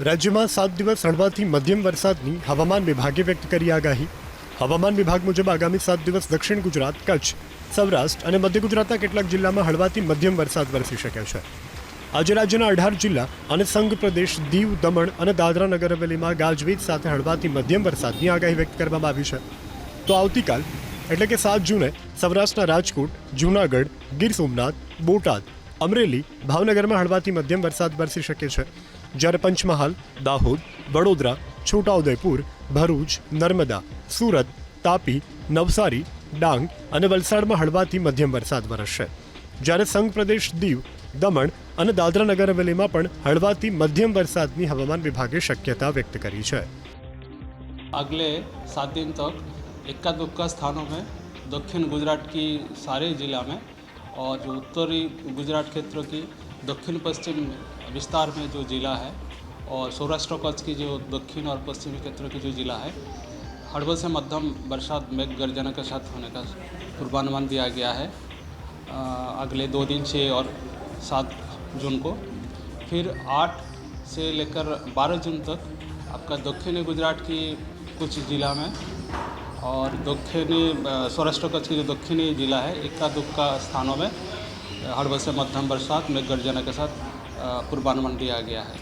રાજ્યમાં 7 દિવસ હળવાથી મધ્યમ વરસાદની હવામાન વિભાગે વ્યક્ત કરી આગાહી. હવામાન વિભાગ મુજબ આગામી 7 દિવસ દક્ષિણ ગુજરાત, કચ્છ, સૌરાષ્ટ્ર અને મધ્ય ગુજરાતના કેટલાક જિલ્લામાં હળવાથી મધ્યમ વરસાદ વરસી શકે છે. આજે રાજ્યના 18 જિલ્લા અને સંઘ પ્રદેશ દીવ, દમણ અને દાદરા નગર હવેલીમાં ગાજવીજ સાથે હળવાથી મધ્યમ વરસાદની આગાહી વ્યક્ત કરવામાં આવી છે. તો આવતીકાલ એટલે કે 7 જૂને સૌરાષ્ટ્રના રાજકોટ, જૂનાગઢ, ગીર સોમનાથ, બોટાદ, અમરેલી, ભાવનગરમાં હળવાથી મધ્યમ વરસાદ વરસી શકે છે. જ્યારે પંચમહાલ, દાહોદ, વડોદરા, છોટાઉદેપુર, ભરૂચ, નર્મદા, સુરત, તાપી, નવસારી, ડાંગ અને વલસાડમાં હળવાથી મધ્યમ વરસાદ વરસશે. જ્યારે સંઘ પ્રદેશ દીવ, દમણ અને દાદરા નગર હવેલીમાં પણ હળવાથી મध्यम वरसाद की हवामान विभागे शक्यता व्यक्त करी है. अगले 7 दिन तक इक्का दुक्का स्थानों में दक्षिण गुजरात की सारे ज़िला में और जो उत्तरी गुजरात क्षेत्र की दक्षिण पश्चिम विस्तार में जो ज़िला है और सौराष्ट्र कच्छ की जो दक्षिण और पश्चिमी क्षेत्र की जो ज़िला है, हड़बल से मध्यम बरसात मेघ गर्जना के साथ होने का पूर्वानुमान दिया गया है अगले 2 दिन 6 और 7 जून को. फिर 8 से लेकर 12 जून तक आपका दक्षिणी गुजरात की कुछ ज़िला में और दक्षिणी सौराष्ट्र कच्छ की जो दक्षिणी ज़िला है, इक्का दुक्का स्थानों में हड़बल से मध्यम बरसात मेघ गर्जना के साथ पूर्वानुमान दिया गया है.